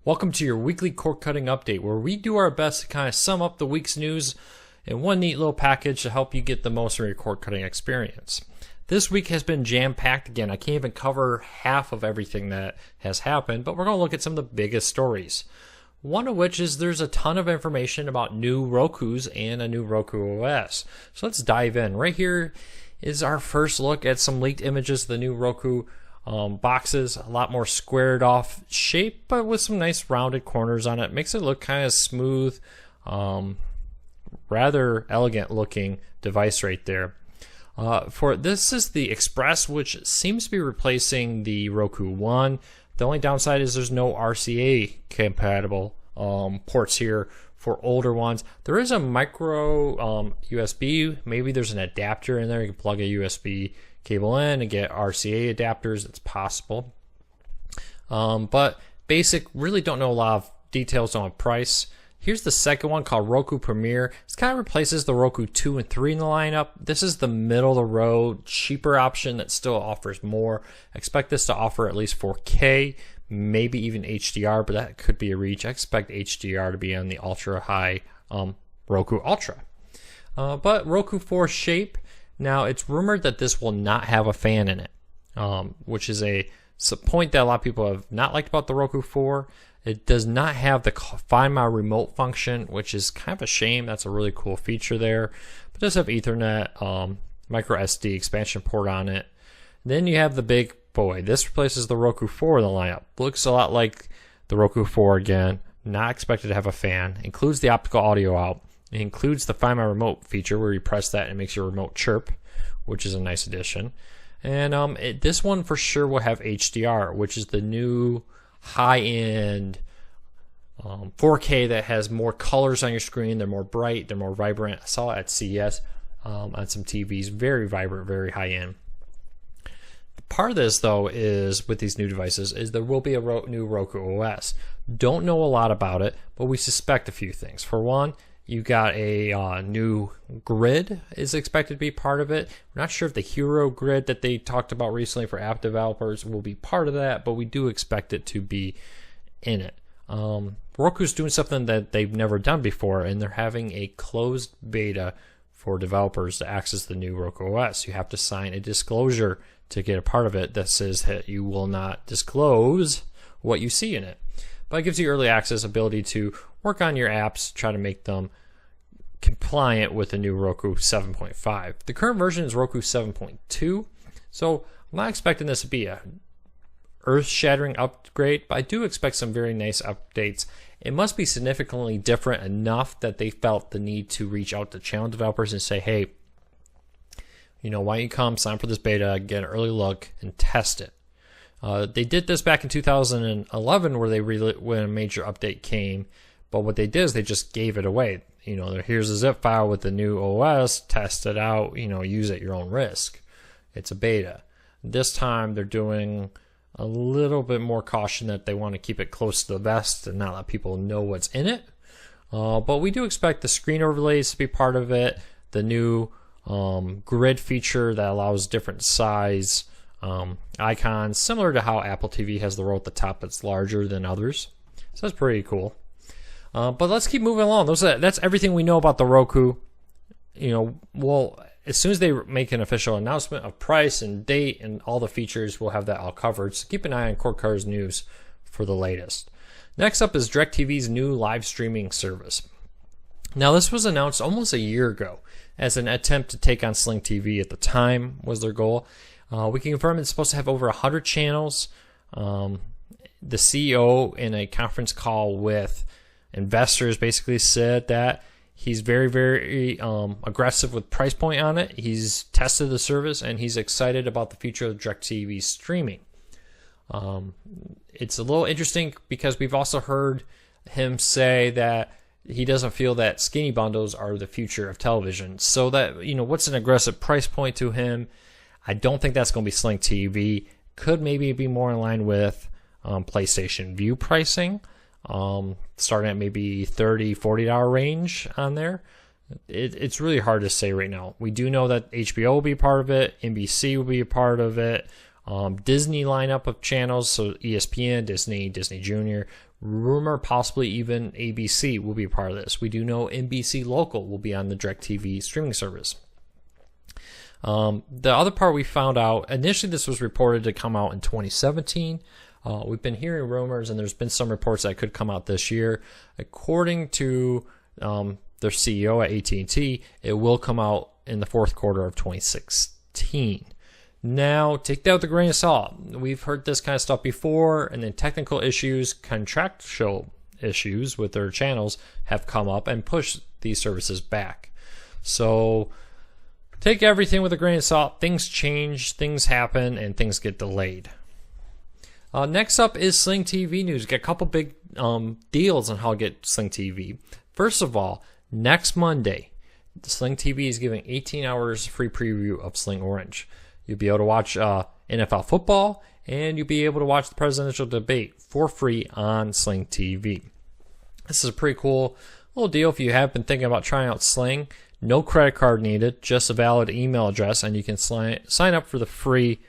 Welcome to your weekly cord cutting update, where we do our best to kind of sum up the week's news in one neat little package to help you get the most from your cord cutting experience. This week has been jam-packed again. I can't even cover half of everything that has happened, but we're going to look at some of the biggest stories. One of which is there's a ton of information about new Rokus and a new Roku OS. So let's dive in. Right here is our first look at some leaked images of the new Roku boxes. A lot more squared off shape, but with some nice rounded corners on it. Makes it look kind of smooth, rather elegant looking device right there. For this is the Express, which seems to be replacing the Roku One. The only downside is there's no RCA compatible ports here for older ones. There is a micro USB. Maybe there's an adapter in there. You can plug a USB cable in and get RCA adapters. It's possible. But basic, really don't know a lot of details on price. Here's the second one called Roku Premier. This kind of replaces the Roku 2 and 3 in the lineup. This is the middle of the road, cheaper option that still offers more. Expect this to offer at least 4K, maybe even HDR, but that could be a reach. I expect HDR to be on the ultra high Roku Ultra. But Roku 4 shape. Now, it's rumored that this will not have a fan in it, which is a point that a lot of people have not liked about the Roku 4. It does not have the Find My Remote function, which is kind of a shame. That's a really cool feature there. But it does have Ethernet, micro SD expansion port on it. Then you have the big boy. This replaces the Roku 4 in the lineup. Looks a lot like the Roku 4 again. Not expected to have a fan. Includes the optical audio out. It includes the Find My Remote feature where you press that and it makes your remote chirp, which is a nice addition. And this one for sure will have HDR, which is the new high-end 4K that has more colors on your screen. They're more bright, they're more vibrant. I saw it at CES on some TVs. Very vibrant, very high-end. Part of this, though, is with these new devices, is there will be a new Roku OS. Don't know a lot about it, but we suspect a few things. For one, you got a new grid is expected to be part of it. We're not sure if the Hero grid that they talked about recently for app developers will be part of that, but we do expect it to be in it. Roku's doing something that they've never done before, and they're having a closed beta for developers to access the new Roku OS. You have to sign a disclosure to get a part of it that says that you will not disclose what you see in it. But it gives you early access ability to work on your apps, try to make them compliant with the new Roku 7.5. The current version is Roku 7.2, so I'm not expecting this to be a earth-shattering upgrade, but I do expect some very nice updates. It must be significantly different enough that they felt the need to reach out to channel developers and say, hey, why don't you come sign for this beta, get an early look, and test it. They did this back in 2011 when a major update came, but what they did is they just gave it away. Here's a zip file with the new OS, test it out, use at your own risk. It's a beta. This time they're doing a little bit more caution that they want to keep it close to the vest and not let people know what's in it. But we do expect the screen overlays to be part of it, the new grid feature that allows different size icons, similar to how Apple TV has the row at the top that's larger than others. So that's pretty cool. But let's keep moving along. That's everything we know about the Roku. As soon as they make an official announcement of price and date and all the features, we'll have that all covered. So keep an eye on Cord Cutters News for the latest. Next up is DirecTV's new live streaming service. Now, this was announced almost a year ago as an attempt to take on Sling TV. At the time was their goal. We can confirm it's supposed to have over 100 channels. The CEO in a conference call with investors basically said that he's very, very aggressive with price point on it. He's tested the service and he's excited about the future of DirecTV streaming. It's a little interesting because we've also heard him say that he doesn't feel that skinny bundles are the future of television. So that, what's an aggressive price point to him? I don't think that's going to be Sling TV. Could maybe be more in line with PlayStation View pricing, starting at maybe $30, $40 range on there. It's really hard to say right now. We do know that HBO will be a part of it. NBC will be a part of it. Disney lineup of channels, so ESPN, Disney, Disney Junior, rumor possibly even ABC will be a part of this. We do know NBC Local will be on the DirecTV streaming service. The other part we found out, initially this was reported to come out in 2017. We've been hearing rumors, and there's been some reports that could come out this year. According to their CEO at AT&T, it will come out in the fourth quarter of 2016. Now, take that with a grain of salt. We've heard this kind of stuff before, and then technical issues, contractual issues with their channels have come up and pushed these services back. So take everything with a grain of salt. Things change, things happen, and things get delayed. Next up is Sling TV news. Got a couple big deals on how to get Sling TV. First of all, next Monday, Sling TV is giving 18 hours free preview of Sling Orange. You'll be able to watch NFL football, and you'll be able to watch the presidential debate for free on Sling TV. This is a pretty cool little deal if you have been thinking about trying out Sling. No credit card needed, just a valid email address, and you can sign up for the free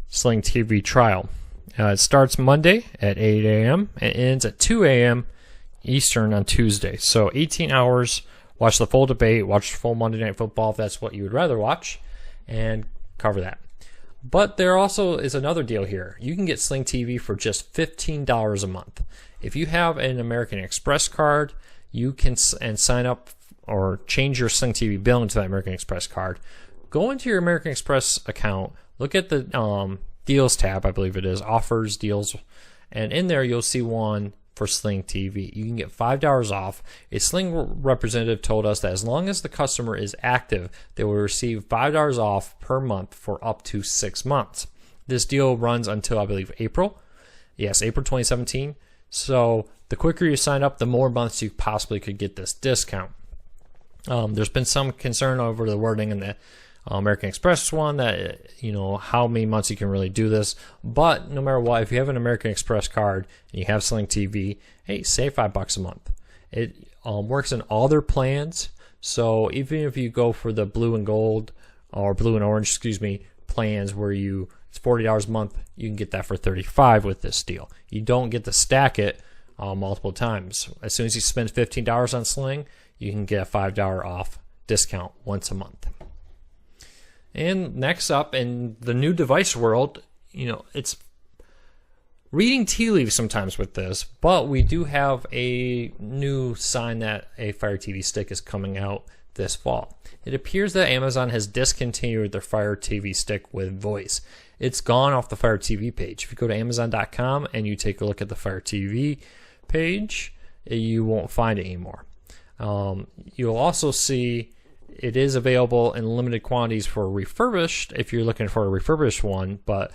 Sling TV trial. It starts Monday at 8 a.m. and ends at 2 a.m. Eastern on Tuesday. So 18 hours, watch the full debate, watch the full Monday Night Football if that's what you would rather watch, and cover that. But there also is another deal here. You can get Sling TV for just $15 a month. If you have an American Express card, you can sign up or change your Sling TV bill into that American Express card. Go into your American Express account, look at the deals tab, I believe it is, offers, deals, and in there you'll see one for Sling TV. You can get $5 off. A Sling representative told us that as long as the customer is active, they will receive $5 off per month for up to 6 months. This deal runs until, I believe, April. Yes, April 2017. So the quicker you sign up, the more months you possibly could get this discount. There's been some concern over the wording in the American Express one that, how many months you can really do this. But no matter what, if you have an American Express card and you have Sling TV, hey, save $5 a month. It works in all their plans. So even if you go for the blue and gold or blue and orange, plans where it's $40 a month, you can get that for $35 with this deal. You don't get to stack it multiple times. As soon as you spend $15 on Sling, you can get a $5 off discount once a month. And next up, in the new device world, it's reading tea leaves sometimes with this, but we do have a new sign that a Fire TV stick is coming out this fall. It appears that Amazon has discontinued their Fire TV stick with voice. It's gone off the Fire TV page. If you go to Amazon.com and you take a look at the Fire TV page, you won't find it anymore. You'll also see it is available in limited quantities for refurbished if you're looking for a refurbished one. But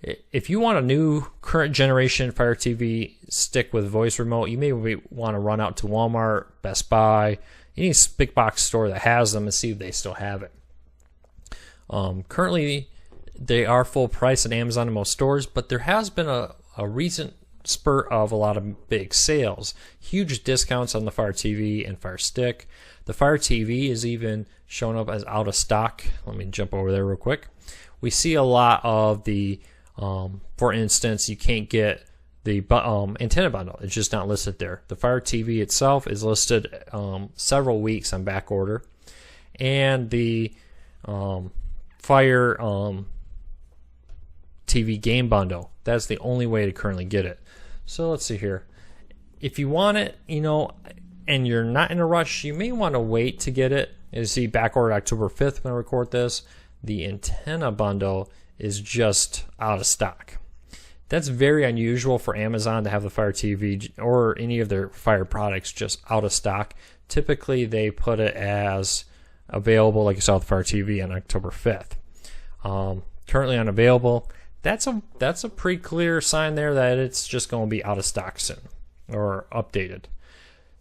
if you want a new current generation Fire TV stick with voice remote, you may want to run out to Walmart, Best Buy, any big box store that has them and see if they still have it. Currently, they are full price at Amazon and most stores, but there has been a recent spurt of a lot of big sales. Huge discounts on the Fire TV and Fire Stick. The Fire TV is even shown up as out of stock. Let me jump over there real quick. We see a lot of the, for instance, you can't get the antenna bundle. It's just not listed there. The Fire TV itself is listed several weeks on back order. And the Fire TV game bundle, that's the only way to currently get it. So let's see here. If you want it, and you're not in a rush, you may want to wait to get it. You see back order October 5th when I record this. The antenna bundle is just out of stock. That's very unusual for Amazon to have the Fire TV or any of their Fire products just out of stock. Typically, they put it as available, like you saw with the Fire TV on October 5th. Currently unavailable. That's a pretty clear sign there that it's just going to be out of stock soon or updated.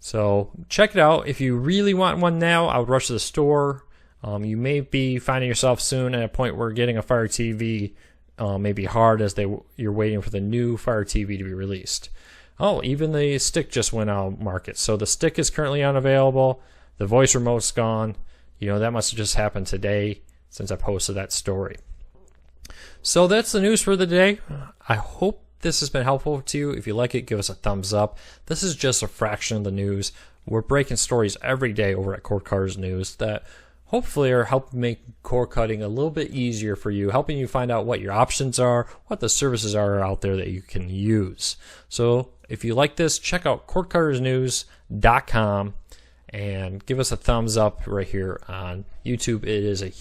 So check it out. If you really want one now, I would rush to the store. You may be finding yourself soon at a point where getting a Fire TV may be hard as you're waiting for the new Fire TV to be released. Oh, even the stick just went out of market. So the stick is currently unavailable. The voice remote's gone. That must have just happened today since I posted that story. So that's the news for the day. I hope this has been helpful to you. If you like it, give us a thumbs up. This is just a fraction of the news. We're breaking stories every day over at Cord Cutters News that hopefully are helping make cord cutting a little bit easier for you, helping you find out what your options are, what the services are out there that you can use. So if you like this, check out cordcuttersnews.com and give us a thumbs up right here on YouTube. It is a